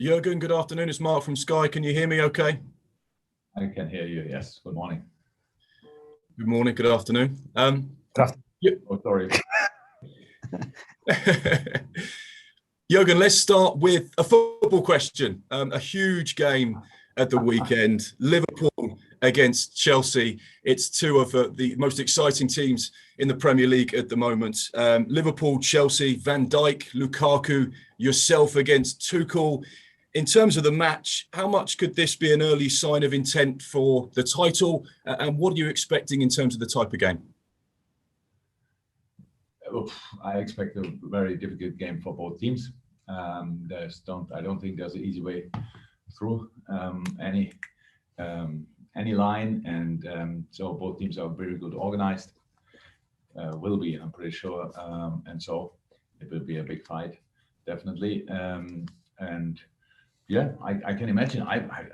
Jurgen, good afternoon. It's Mark from Sky. Can you hear me okay? I can hear you, yes. Good morning. Good morning, good afternoon. Oh, sorry. Jurgen, let's start with a football question. A huge game at the weekend. Liverpool against Chelsea. It's two of the most exciting teams in the Premier League at the moment. Liverpool, Chelsea, Van Dijk, Lukaku, yourself against Tuchel. In terms of the match, how much could this be an early sign of intent for the title? And what are you expecting in terms of the type of game? I expect a very difficult game for both teams. I don't think there's an easy way through any line, and so both teams are very good organized. Will be, I'm pretty sure, and so it will be a big fight, definitely. And yeah, I can imagine.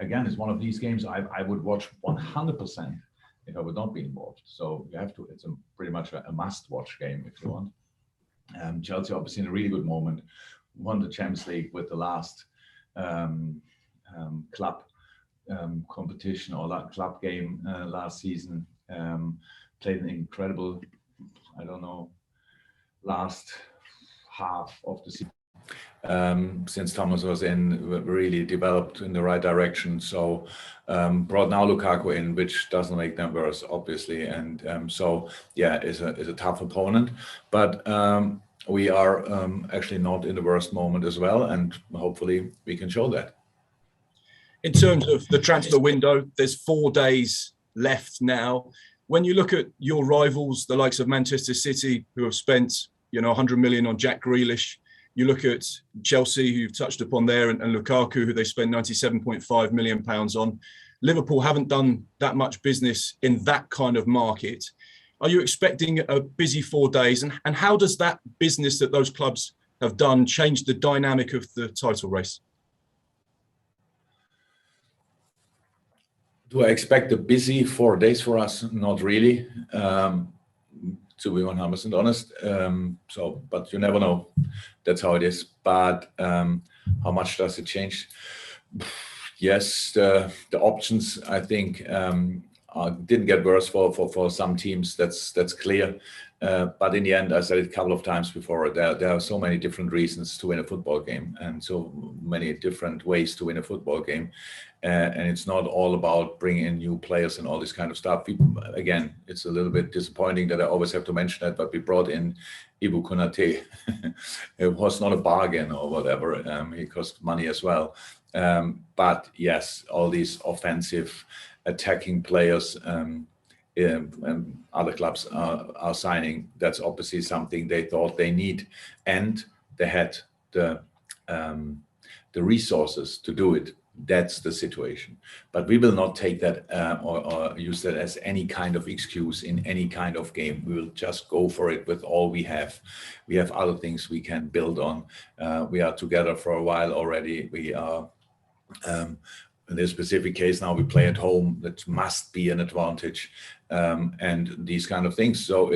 Again, it's one of these games I would watch 100% if I would not be involved. So you have to. It's pretty much a must-watch game if you want. Chelsea obviously in a really good moment, won the Champions League with the last club competition or club game last season. Played an incredible, last half of the season. Since Thomas was in, really developed in the right direction. So brought now Lukaku in, which doesn't make them worse, obviously. And so yeah, is a tough opponent. But we are actually not in the worst moment as well, and hopefully we can show that. In terms of the transfer window, there's 4 days left now. When you look at your rivals, the likes of Manchester City, who have spent 100 million on Jack Grealish. You look at Chelsea, who you've touched upon there, and Lukaku, who they spend £97.5 million on. Liverpool haven't done that much business in that kind of market. Are you expecting a busy 4 days? And how does that business that those clubs have done change the dynamic of the title race? Do I expect a busy 4 days for us? Not really. To be 100% honest. But you never know. That's how it is. But how much does it change? Yes, the options, I think, didn't get worse for some teams. That's clear. But in the end, I said it a couple of times before, there are so many different reasons to win a football game and so many different ways to win a football game. And it's not all about bringing in new players and all this kind of stuff. Again, it's a little bit disappointing that I always have to mention that, but we brought in Ibu Konate. It was not a bargain or whatever. It cost money as well. But yes, all these offensive attacking players other clubs are signing, that's obviously something they thought they need, and they had the resources to do it. That's the situation. But we will not take that or use that as any kind of excuse in any kind of game. We will just go for it with all we have. We have other things we can build on. We are together for a while already. We are in this specific case now we play at home. That must be an advantage, and these kind of things. So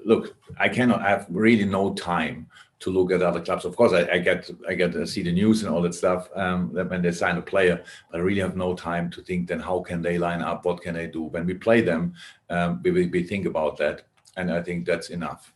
look, I have really no time to look at other clubs. Of course, I get to see the news and all that stuff when they sign a player, but I really have no time to think then how can they line up, what can they do when we play them. We think about that, and I think that's enough.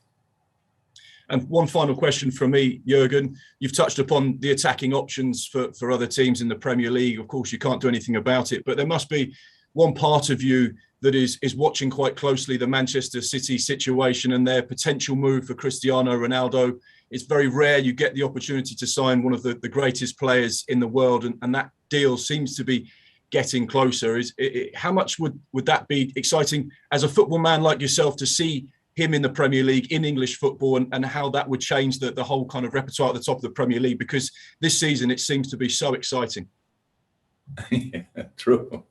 And one final question from me, Jurgen. You've touched upon the attacking options for other teams in the Premier League. Of course, you can't do anything about it, but there must be one part of you that is watching quite closely the Manchester City situation and their potential move for Cristiano Ronaldo. It's very rare you get the opportunity to sign one of the greatest players in the world, and that deal seems to be getting closer. How much would that be exciting as a football man like yourself to see him in the Premier League, in English football, and how that would change the whole kind of repertoire at the top of the Premier League? Because this season it seems to be so exciting. Yeah, true.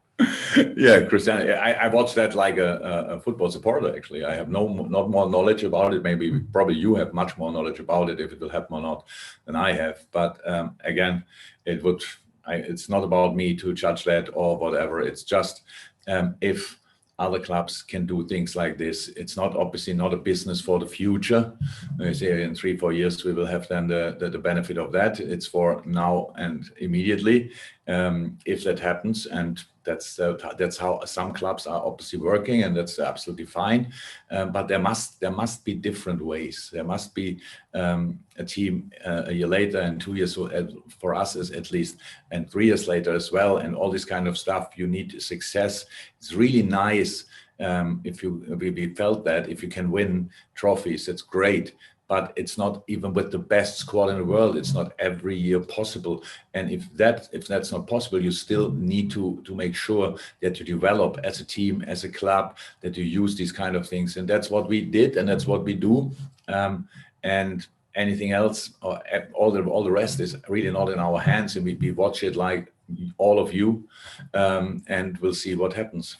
Yeah, Cristiano, I watched that like a football supporter, actually. I have not more knowledge about it. Probably you have much more knowledge about it, if it will happen or not, than I have. But again, it's not about me to judge that or whatever. It's just if other clubs can do things like this. It's not obviously not a business for the future. I say in 3-4 years we will have then the benefit of that. It's for now and immediately, if that happens, and that's how some clubs are obviously working, and that's absolutely fine. But there must be different ways. There must be a team a year later and 2 years for us is at least, and 3 years later as well, and all this kind of stuff. You need success. It's really nice if we felt that if you can win trophies, it's great. But it's not even with the best squad in the world. It's not every year possible. And if that's not possible, you still need to make sure that you develop as a team, as a club, that you use these kind of things. And that's what we did, and that's what we do. And anything else, or all the rest is really not in our hands. And we watch it like all of you, and we'll see what happens.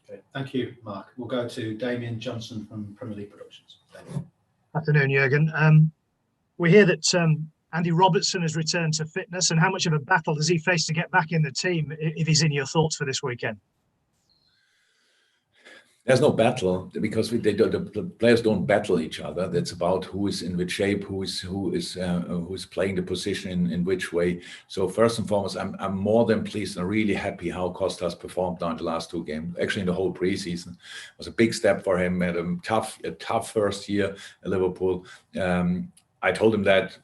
Okay. Thank you, Mark. We'll go to Damien Johnson from Premier League Productions. Damien. Afternoon, Jurgen. We hear that Andy Robertson has returned to fitness, and how much of a battle does he face to get back in the team if he's in your thoughts for this weekend? There's no battle, because the players don't battle each other. That's about who is in which shape, who is playing the position in which way. So first and foremost, I'm more than pleased and really happy how Costas performed now in the last 2 games. Actually, in the whole preseason, it was a big step for him. Had a tough first year at Liverpool. I told him that.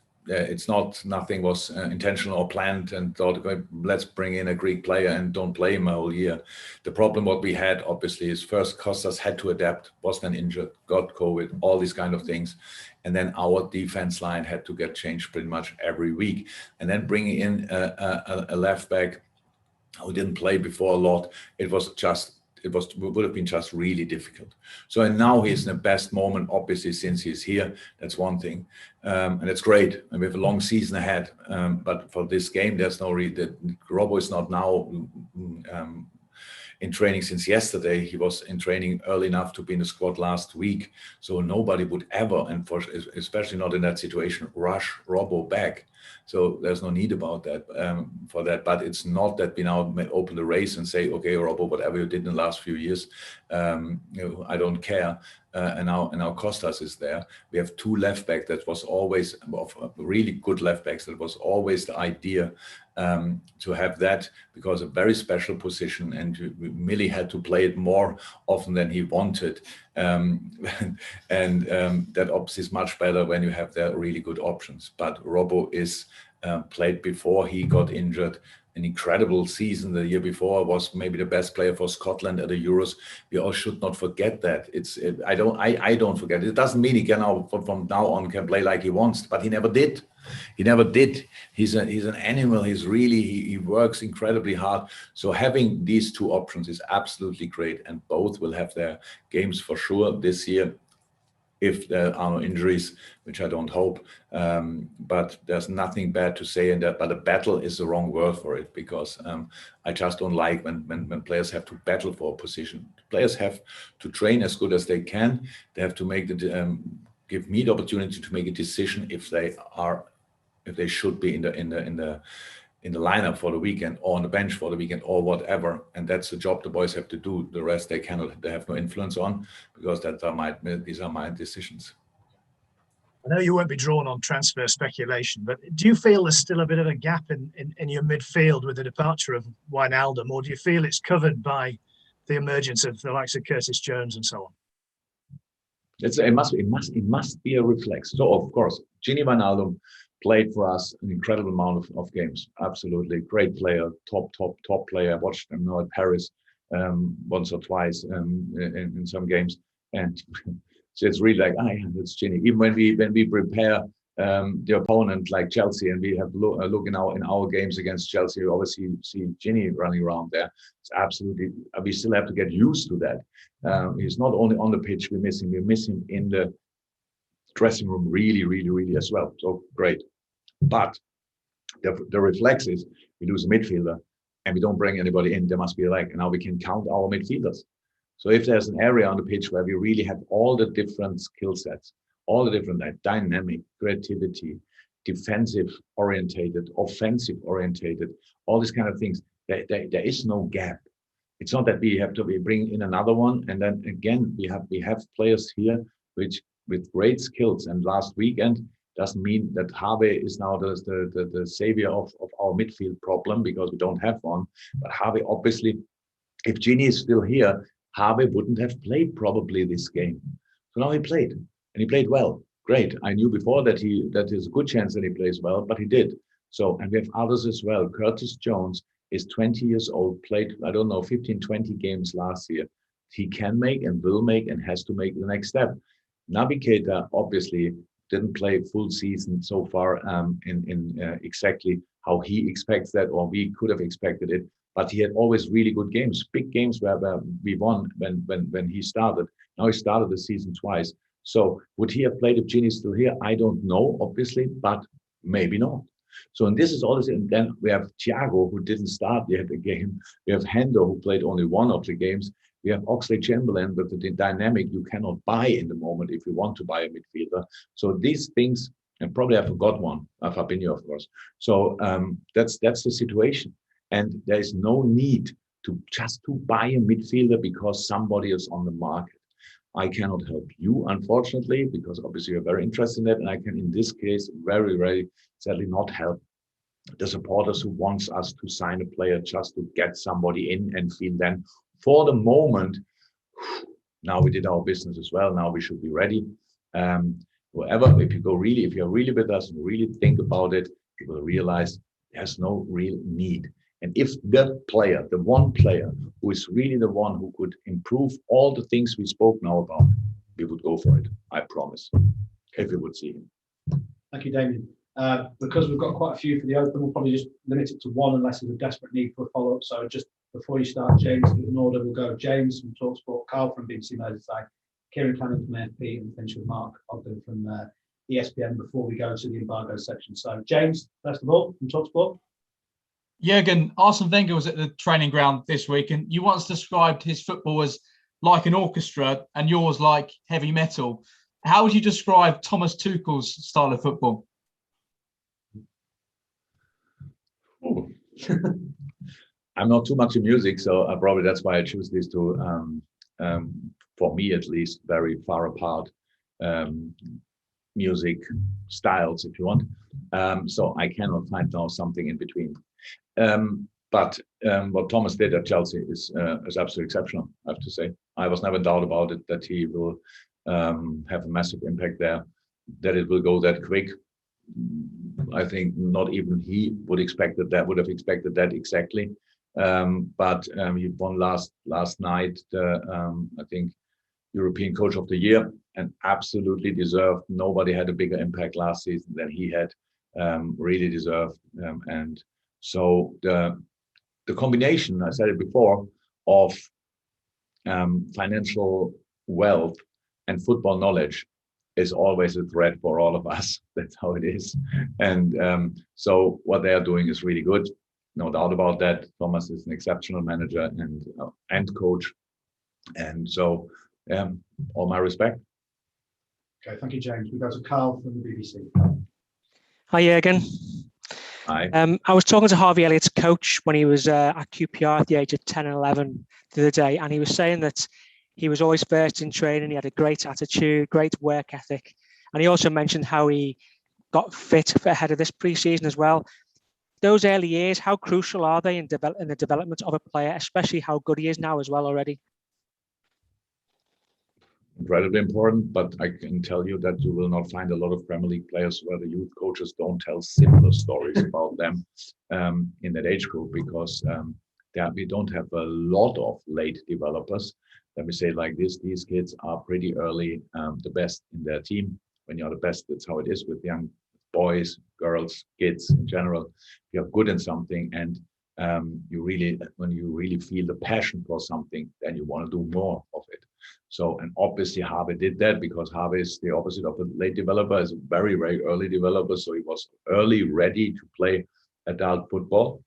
Nothing was intentional or planned, and thought, let's bring in a Greek player and don't play him a whole year. The problem what we had obviously is first Costas had to adapt, was then injured, got COVID, all these kind of things. And then our defense line had to get changed pretty much every week. And then bringing in a left back who didn't play before a lot, it would have been just really difficult. So, and now he's in the best moment, obviously, since he's here. That's one thing. And it's great. And we have a long season ahead. But for this game, there's no reason. Robbo is not now in training since yesterday. He was in training early enough to be in the squad last week. So nobody would ever, and especially not in that situation, rush Robbo back. So there's no need about that for that. But it's not that we now open the race and say, okay, Robbo, whatever you did in the last few years, I don't care. And now Costas is there. We have 2 left backs. That was always really good left backs. That was always the idea to have that, because a very special position, and Millie had to play it more often than he wanted. That obviously is much better when you have the really good options. But Robbo is played before he got injured. An incredible season the year before, was maybe the best player for Scotland at the Euros. We all should not forget that. I don't forget it. It doesn't mean he can now from now on can play like he wants, but he never did. He never did. He's an animal. He works incredibly hard. So having these 2 options is absolutely great, and both will have their games for sure this year, if there are no injuries, which I don't hope. But there's nothing bad to say in that. But a battle is the wrong word for it, because I just don't like when players have to battle for a position. Players have to train as good as they can. They have to make give me the opportunity to make a decision if they should be in the lineup for the weekend, or on the bench for the weekend, or whatever. And that's the job the boys have to do. The rest they have no influence on, because these are my decisions. I know you won't be drawn on transfer speculation, but do you feel there's still a bit of a gap in your midfield with the departure of Wijnaldum, or do you feel it's covered by the emergence of the likes of Curtis Jones and so on? It must be a reflex. So of course, Gini Wijnaldum played for us an incredible amount of games. Absolutely great player, top player. I watched him now at Paris once or twice in some games, and so it's really like, yeah, that's Gini. Even when we prepare the opponent like Chelsea, and we have look in our games against Chelsea, we always see Gini running around there. It's absolutely. We still have to get used to that. He's not only on the pitch we miss him in the dressing room really as well. So great. But the reflex is we lose a midfielder and we don't bring anybody in. There must be and now we can count our midfielders. So if there's an area on the pitch where we really have all the different skill sets, all the different dynamic, creativity, defensive orientated, offensive orientated, all these kind of things, there is no gap. it's not that we bring in another one, and then again we have players here which with great skills. And last weekend doesn't mean that Harvey is now the savior of our midfield problem, because we don't have one. But Harvey, obviously, if Ginny is still here, Harvey wouldn't have played probably this game. So now he played, and he played well. Great. I knew before that there's a good chance that he plays well, but he did. So, and we have others as well. Curtis Jones is 20 years old, played, I don't know, 15, 20 games last year. He can make and will make and has to make the next step. Navigator obviously didn't play full season so far in exactly how he expects that, or we could have expected it. But he had always really good games, big games where we won when he started. Now he started the season twice. So would he have played if Ginny's still here? I don't know, obviously, but maybe not. So, and this is all this, and then we have Thiago, who didn't start yet the game. We have Hendo, who played only one of the games. We have Oxlade-Chamberlain, but the dynamic you cannot buy in the moment if you want to buy a midfielder. So these things, and probably I forgot one, Fabinho, of course. So that's the situation. And there is no need to buy a midfielder because somebody is on the market. I cannot help you, unfortunately, because obviously you're very interested in that. And I can, in this case, very, very sadly not help the supporters who wants us to sign a player just to get somebody in and feel then, for the moment, now we did our business as well. Now we should be ready. However, if you're really with us and really think about it, you will realize there's no real need. And if the one player who is really the one who could improve all the things we spoke now about, we would go for it. I promise. If we would see him. Thank you, Damien. Because we've got quite a few for the open, we'll probably just limit it to one unless there's a desperate need for a follow-up. So just before you start, James, in order, we'll go James from TalkSport, Carl from BBC Merseyside, Kieran Cannon from AFP, and finish with Mark Ogden from ESPN before we go to the embargo section. So James, first of all, from TalkSport. Jurgen, Arsene Wenger was at the training ground this week, and you once described his football as like an orchestra and yours like heavy metal. How would you describe Thomas Tuchel's style of football? I'm not too much in music, so probably that's why I choose these two, for me at least, very far apart music styles, if you want. So I cannot find now something in between. But what Thomas did at Chelsea is absolutely exceptional, I have to say. I was never in doubt about it, that he will have a massive impact there, that it will go that quick. I think not even he would have expected that exactly. But he won last night the I think European Coach of the Year, and absolutely deserved. Nobody had a bigger impact last season than he had. Really deserved. And so the combination, I said it before, of financial wealth and football knowledge is always a threat for all of us. That's how it is. And so what they are doing is really good. No doubt about that. Thomas is an exceptional manager and coach. And so all my respect. Okay, thank you, James. We go to Carl from the BBC. Hi, Jurgen. Hi. I was talking to Harvey Elliott's coach when he was at QPR at the age of 10 and 11 the other day, and he was saying that he was always first in training. He had a great attitude, great work ethic. And he also mentioned how he got fit ahead of this pre-season as well. Those early years, how crucial are they in the development of a player, especially how good he is now as well already? Incredibly important, but I can tell you that you will not find a lot of Premier League players where the youth coaches don't tell similar stories about them in that age group, because we don't have a lot of late developers. Let me say it like this: these kids are pretty early the best in their team. When you're the best, that's how it is with young boys, girls, kids in general. You're good in something, and when you really feel the passion for something, then you want to do more of it. So, and obviously Harvey did that, because Harvey is the opposite of a late developer, is a very, very early developer. So he was early ready to play adult football,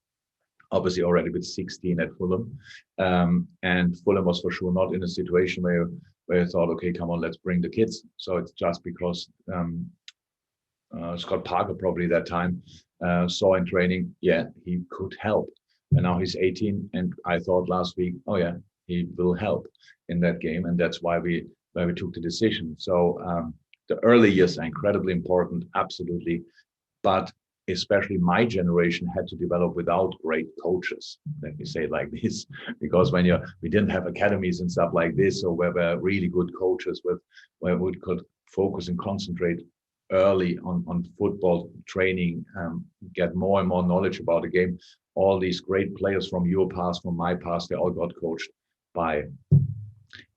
obviously already with 16 at Fulham. And Fulham was for sure not in a situation where you thought, okay, come on, let's bring the kids. So it's just because Scott Parker probably that time saw in training, yeah, he could help. and now he's 18. And I thought last week, oh yeah, he will help in that game, and that's why we took the decision. So the early years are incredibly important, absolutely, but especially my generation had to develop without great coaches. Let me say it like this, because when we didn't have academies and stuff like this, so where were really good coaches where we could focus and concentrate early on football training, get more and more knowledge about the game. All these great players from your past, from my past, they all got coached by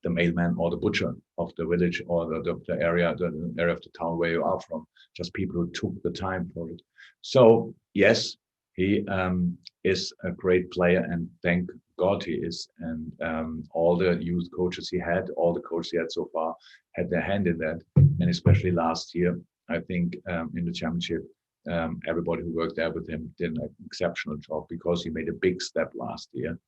the mailman or the butcher of the village or the area of the town where you are from, just people who took the time for it. So yes, he is a great player, and thank God he is. And all the youth coaches he had, all the coaches he had so far, had their hand in that. And especially last year, I think in the championship, everybody who worked there with him did an exceptional job, because he made a big step last year.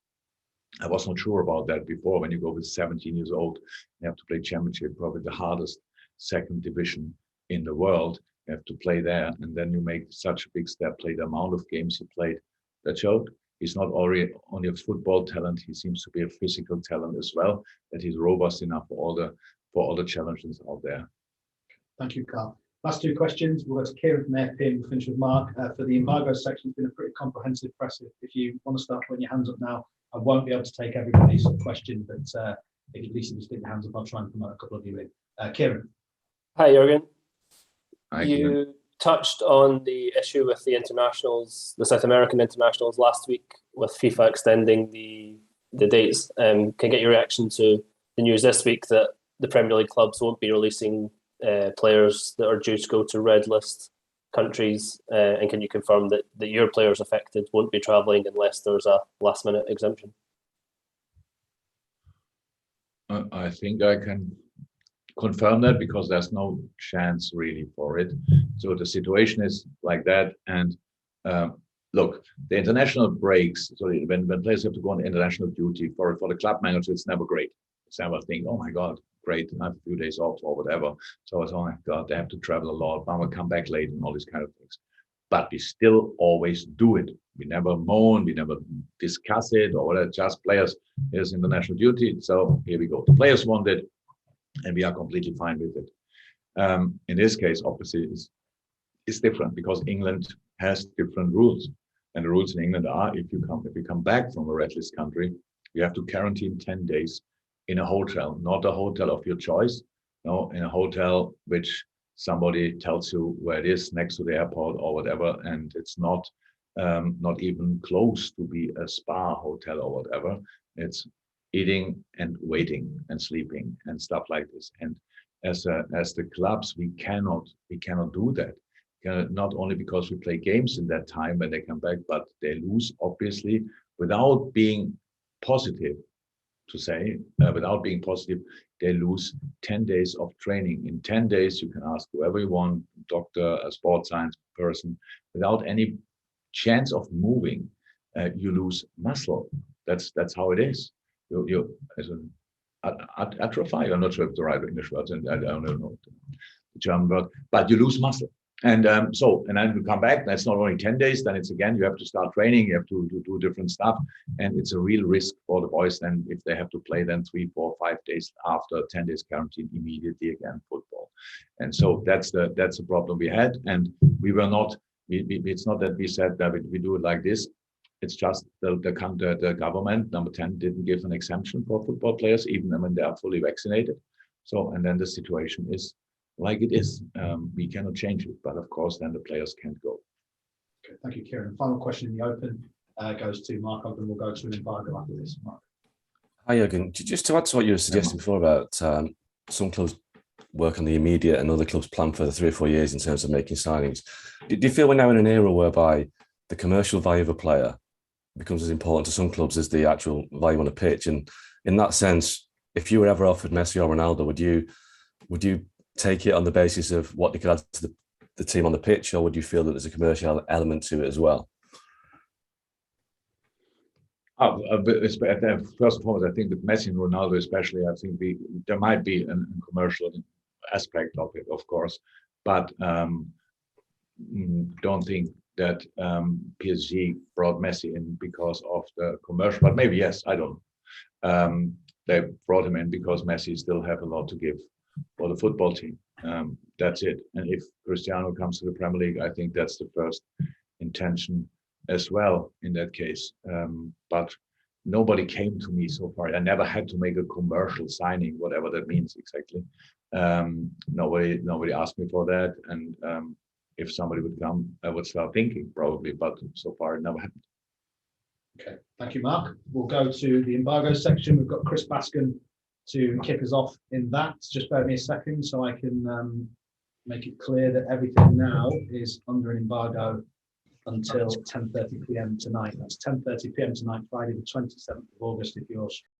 I was not sure about that before. When you go with 17 years old, you have to play championship, probably the hardest second division in the world. You have to play there, and then you make such a big step, play the amount of games he played. That showed he's not only a football talent, he seems to be a physical talent as well, that he's robust enough for all the challenges out there. Thank you, Carl. Last two questions. We'll go to Kieran from AFP and we'll finish with Mark. For the embargo section, it's been a pretty comprehensive press. If you want to start putting your hands up now, I won't be able to take everybody's question, but if at least you stick your hands up, I'll try and promote a couple of you in. Kieran. Hi, Jurgen. Hi, you touched on the issue with the internationals, the South American internationals last week, with FIFA extending the dates. Can I get your reaction to the news this week that the Premier League clubs won't be releasing players that are due to go to red list countries, and can you confirm that your players affected won't be travelling unless there's a last minute exemption? I think I can confirm that, because there's no chance really for it. So the situation is like that. And look, the international breaks, so when players have to go on international duty, for the club manager, it's never great. It's never think, oh my God, great, I have a few days off or whatever. So it's, oh my God, they have to travel a lot, I will come back late and all these kind of things. But we still always do it. We never moan, we never discuss it or whatever, just players, here's international duty. So here we go. The players want it, and we are completely fine with it. In this case, obviously, it's different, because England has different rules. And the rules in England are, if you come back from a red list country, you have to quarantine 10 days in a hotel, not a hotel of your choice. No, in a hotel which somebody tells you where it is, next to the airport or whatever, and it's not even close to be a spa hotel or whatever. It's eating and waiting and sleeping and stuff like this. And as the clubs, we cannot do that. Not only because we play games in that time when they come back, but they lose, obviously, without being positive. Without being positive, they lose 10 days of training. In 10 days, you can ask whoever you want, doctor, a sports science person, without any chance of moving, you lose muscle. That's how it is. You as an atrophy. I'm not sure if the right English word, and I don't know the German word, but you lose muscle. And then you come back, that's not only 10 days, then it's again, you have to start training, you have to do different stuff. And it's a real risk for the boys then if they have to play then 3, 4, 5 days after 10 days quarantine immediately again football. And so that's the problem we had. And we were not, it's not that we said that we do it like this. It's just the government, number 10, didn't give an exemption for football players, even when they are fully vaccinated. So, and then the situation is like it is. We cannot change it, but of course, then the players can't go. Okay, thank you, Kieran. Final question in the open goes to Mark, and we'll go to an embargo after this. Mark. Hi, Jurgen. Just to add to what you were suggesting before about some clubs work on the immediate and other clubs plan for the 3 or 4 years in terms of making signings. Do you feel we're now in an era whereby the commercial value of a player becomes as important to some clubs as the actual value on a pitch? And in that sense, if you were ever offered Messi or Ronaldo, would you take it on the basis of what they could add to the team on the pitch, or would you feel that there's a commercial element to it as well? First and foremost, I think with Messi and Ronaldo especially, I think there might be a commercial aspect of it, of course, but don't think that PSG brought Messi in because of the commercial, but maybe yes, I don't know. They brought him in because Messi still have a lot to give for the football team. That's it. And if Cristiano comes to the Premier League, I think that's the first intention as well in that case. But nobody came to me so far. I never had to make a commercial signing, whatever that means exactly. Nobody asked me for that. And if somebody would come, I would start thinking probably, but so far it never happened. Okay, thank you, Mark. We'll go to the embargo section. We've got Chris Baskin to kick us off in that. Just bear with me a second so I can make it clear that everything now is under an embargo until 10:30 p.m. tonight. That's 10:30 p.m. tonight, Friday the 27th of August, if you're